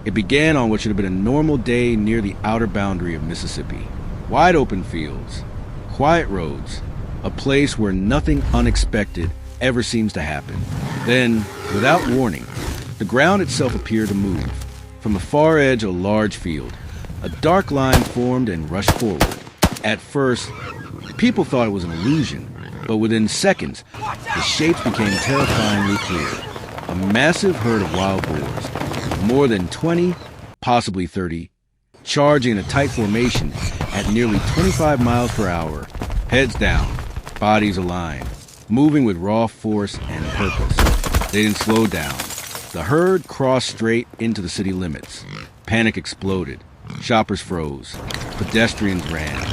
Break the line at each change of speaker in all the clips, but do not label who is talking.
It began on what should have been a normal day near the outer boundary of Mississippi. Wide open fields, quiet roads, a place where nothing unexpected ever seems to happen. Then, without warning, the ground itself appeared to move. From the far edge of a large field, a dark line formed and rushed forward. At first, people thought it was an illusion, but within seconds, the shapes became terrifyingly clear. A massive herd of wild boars, more than 20, possibly 30, charging in a tight formation at nearly 25 miles per hour, heads down, bodies aligned, moving with raw force and purpose. They didn't slow down. The herd crossed straight into the city limits. Panic exploded. Shoppers froze. Pedestrians ran.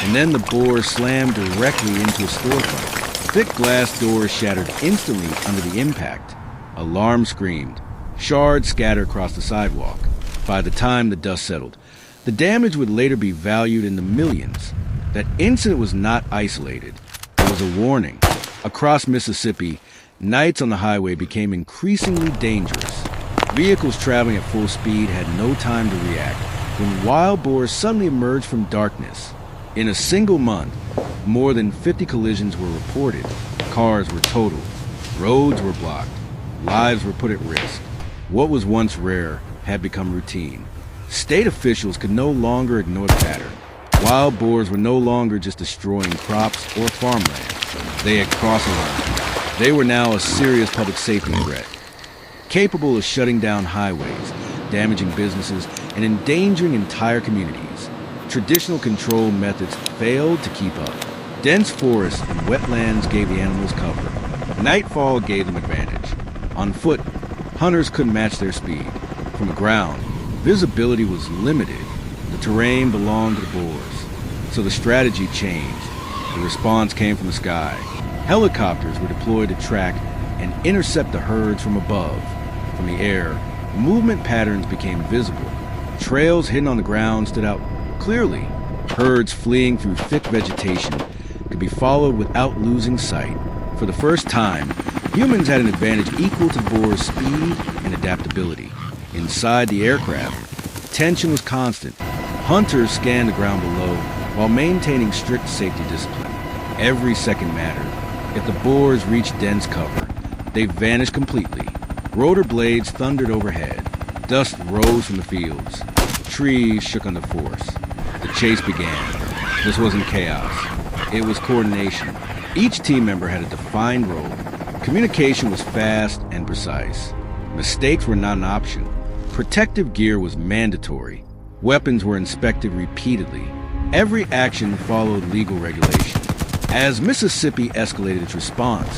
And then the boars slammed directly into a storefront. Thick glass doors shattered instantly under the impact. Alarm screamed. Shards scattered across the sidewalk. By the time the dust settled, the damage would later be valued in the millions. That incident was not isolated. It was a warning. Across Mississippi, nights on the highway became increasingly dangerous. Vehicles traveling at full speed had no time to react when wild boars suddenly emerged from darkness. In a single month, more than 50 collisions were reported. Cars were totaled. Roads were blocked. Lives were put at risk. What was once rare had become routine. State officials could no longer ignore the pattern. Wild boars were no longer just destroying crops or farmland. They had crossed a line. They were now a serious public safety threat, capable of shutting down highways, damaging businesses, and endangering entire communities. Traditional control methods failed to keep up. Dense forests and wetlands gave the animals cover. Nightfall gave them advantage. On foot, hunters couldn't match their speed. From the ground, visibility was limited. The terrain belonged to the boars. So the strategy changed. The response came from the sky. Helicopters were deployed to track and intercept the herds from above. From the air, movement patterns became visible. Trails hidden on the ground stood out clearly. Herds fleeing through thick vegetation could be followed without losing sight. For the first time, humans had an advantage equal to boars' speed and adaptability. Inside the aircraft, tension was constant. Hunters scanned the ground below while maintaining strict safety discipline. Every second mattered. If the boars reached dense cover, they vanished completely. Rotor blades thundered overhead. Dust rose from the fields. Trees shook under force. The chase began. This wasn't chaos. It was coordination. Each team member had a defined role. Communication was fast and precise. Mistakes were not an option. Protective gear was mandatory. Weapons were inspected repeatedly. Every action followed legal regulation. As Mississippi escalated its response,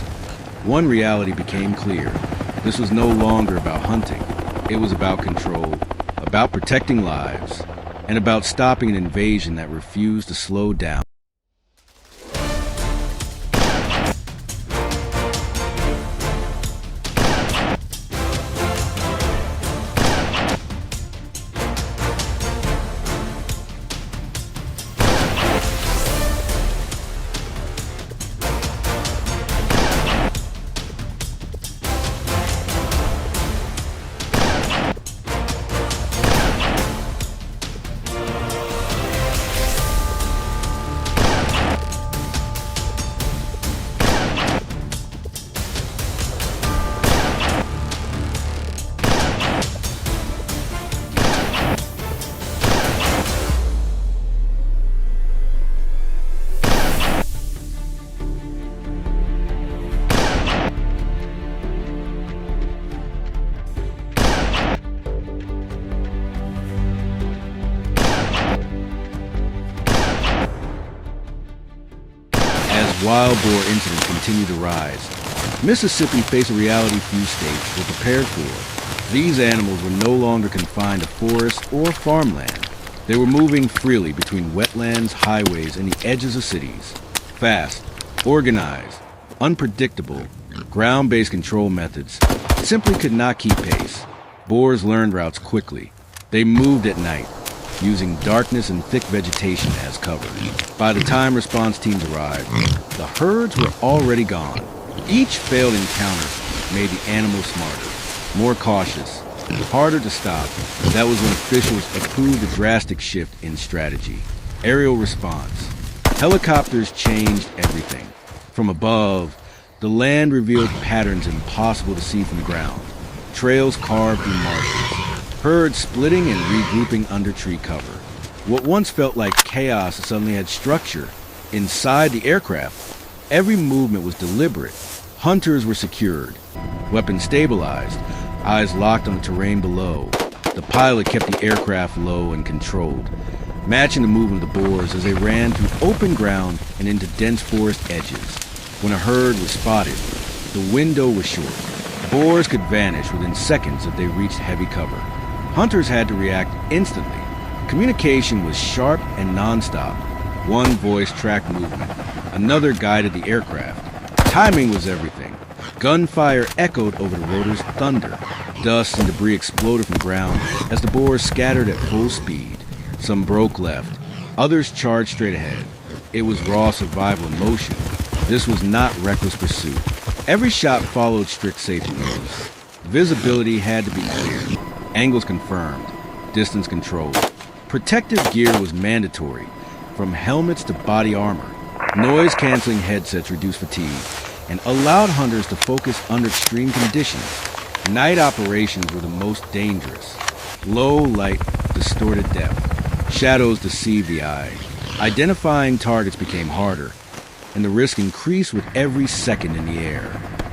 one reality became clear. This was no longer about hunting. It was about control, about protecting lives, and about stopping an invasion that refused to slow down. Wild boar incidents continued to rise. Mississippi faced a reality few states were prepared for. These animals were no longer confined to forests or farmland. They were moving freely between wetlands, highways, and the edges of cities. Fast, organized, unpredictable, ground-based control methods simply could not keep pace. Boars learned routes quickly. They moved at night, using darkness and thick vegetation as cover. By the time response teams arrived, the herds were already gone. Each failed encounter made the animals smarter, more cautious, Harder to stop. That was when officials approved a drastic shift in strategy. Aerial response. Helicopters changed everything. From above, the land revealed patterns impossible to see from the ground. Trails carved through marshes. Herds splitting and regrouping under tree cover. What once felt like chaos suddenly had structure. Inside the aircraft, every movement was deliberate. Hunters were secured, weapons stabilized, eyes locked on the terrain below. The pilot kept the aircraft low and controlled, matching the movement of the boars as they ran through open ground and into dense forest edges. When a herd was spotted, the window was short. Boars could vanish within seconds if they reached heavy cover. Hunters had to react instantly. Communication was sharp and nonstop. One voice tracked movement, another guided the aircraft. Timing was everything. Gunfire echoed over the rotor's thunder. Dust and debris exploded from the ground as the boars scattered at full speed. Some broke left, others charged straight ahead. It was raw survival in motion. This was not reckless pursuit. Every shot followed strict safety rules. Visibility had to be clear. Angles confirmed. Distance controlled. Protective gear was mandatory, from helmets to body armor. Noise-canceling headsets reduced fatigue and allowed hunters to focus under extreme conditions. Night operations were the most dangerous. Low light distorted depth. Shadows deceived the eye. Identifying targets became harder, and the risk increased with every second in the air.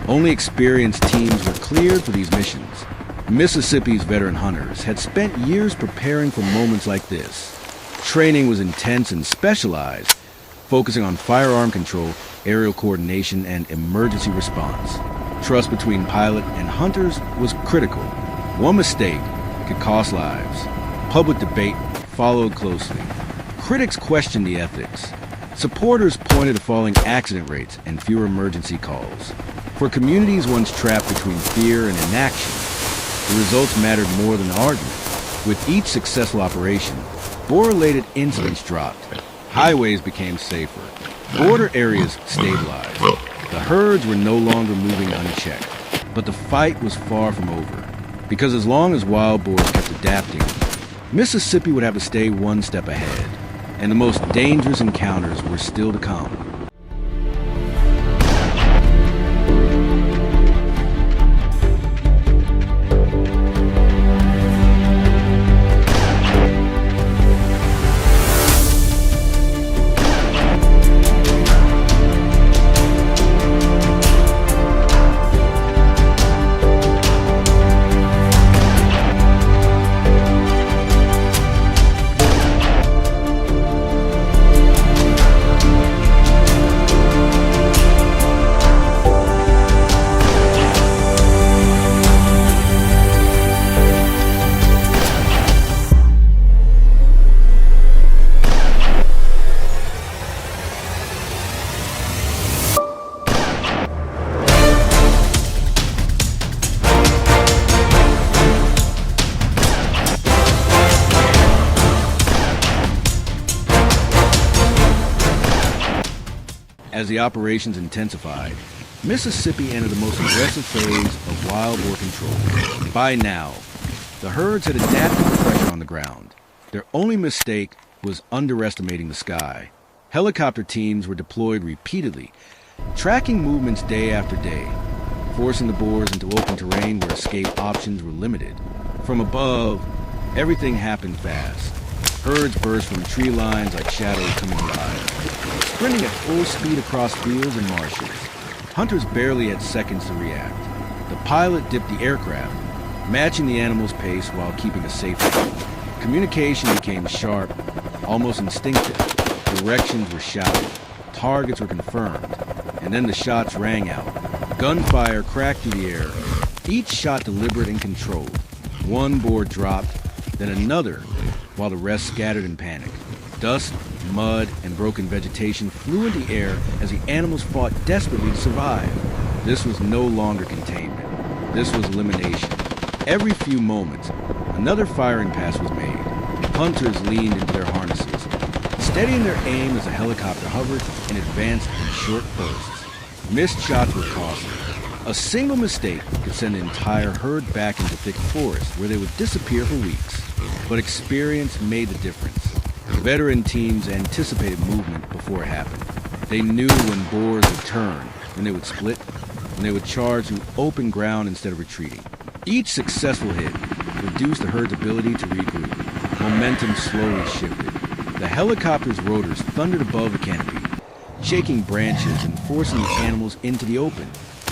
Only experienced teams were cleared for these missions. Mississippi's veteran hunters had spent years preparing for moments like this. Training was intense and specialized, focusing on firearm control, aerial coordination, and emergency response. Trust between pilot and hunters was critical. One mistake could cost lives. Public debate followed closely. Critics questioned the ethics. Supporters pointed to falling accident rates and fewer emergency calls. For communities once trapped between fear and inaction, the results mattered more than the argument. With each successful operation, boar-related incidents dropped. Highways became safer. Border areas stabilized. The herds were no longer moving unchecked. But the fight was far from over. Because as long as wild boars kept adapting, Mississippi would have to stay one step ahead. And the most dangerous encounters were still to come. As the operations intensified, Mississippi entered the most aggressive phase of wild boar control. By now, the herds had adapted to pressure on the ground. Their only mistake was underestimating the sky. Helicopter teams were deployed repeatedly, tracking movements day after day, forcing the boars into open terrain where escape options were limited. From above, everything happened fast. Herds burst from tree lines like shadows coming alive, sprinting at full speed across fields and marshes. Hunters barely had seconds to react. The pilot dipped the aircraft, matching the animal's pace while keeping a safe range. Communication became sharp, almost instinctive. Directions were shouted, targets were confirmed, and then the shots rang out. Gunfire cracked through the air, each shot deliberate and controlled. One boar dropped, then another, while the rest scattered in panic. Dust, mud, and broken vegetation flew into the air as the animals fought desperately to survive. This was no longer containment. This was elimination. Every few moments, another firing pass was made. Hunters leaned into their harnesses, steadying their aim as the helicopter hovered and advanced in short bursts. Missed shots were costly. A single mistake could send an entire herd back into thick forest where they would disappear for weeks. But experience made the difference. Veteran teams anticipated movement before it happened. They knew when boars would turn, when they would split, when they would charge through open ground instead of retreating. Each successful hit reduced the herd's ability to regroup. Momentum slowly shifted. The helicopter's rotors thundered above the canopy, shaking branches and forcing the animals into the open.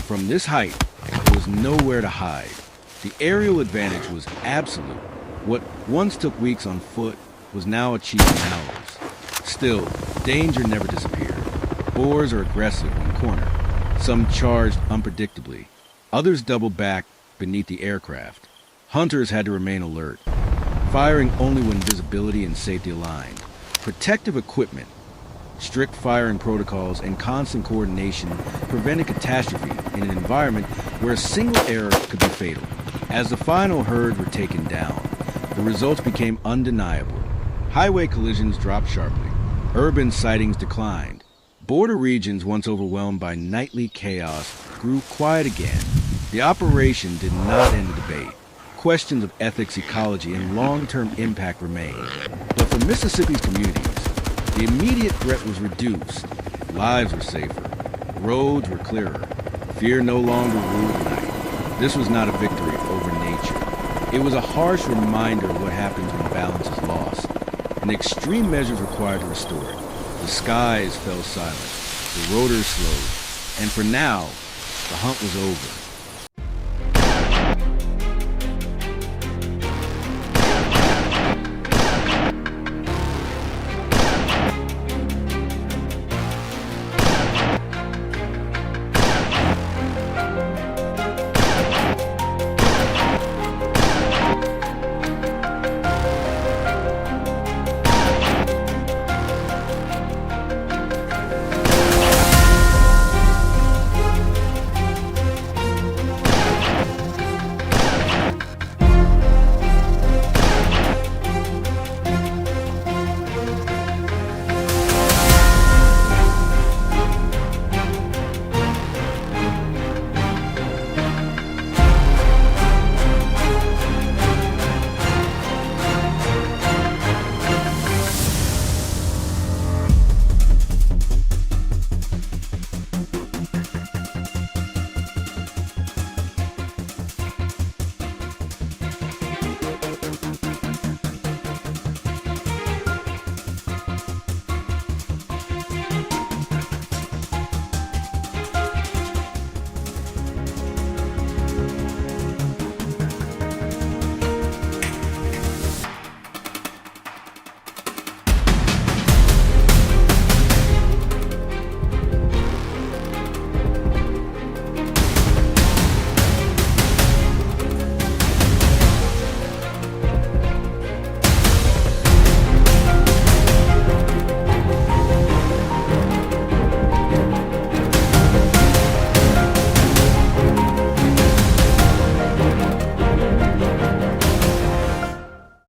From this height, there was nowhere to hide. The aerial advantage was absolute. What once took weeks on foot was now achieved in hours. Still, danger never disappeared. Boars are aggressive when cornered. Some charged unpredictably. Others doubled back beneath the aircraft. Hunters had to remain alert, firing only when visibility and safety aligned. Protective equipment, strict firing protocols, and constant coordination prevented catastrophe in an environment where a single error could be fatal. As the final herd were taken down, the results became undeniable. Highway collisions dropped sharply. Urban sightings declined. Border regions, once overwhelmed by nightly chaos, grew quiet again. The operation did not end the debate. Questions of ethics, ecology, and long-term impact remained. But for Mississippi's communities, the immediate threat was reduced. Lives were safer. Roads were clearer. Fear no longer ruled the night. This was not a victory over nature. It was a harsh reminder of what happens when balance is lost, and extreme measures required to restore it. The skies fell silent. The rotors slowed. And for now, the hunt was over.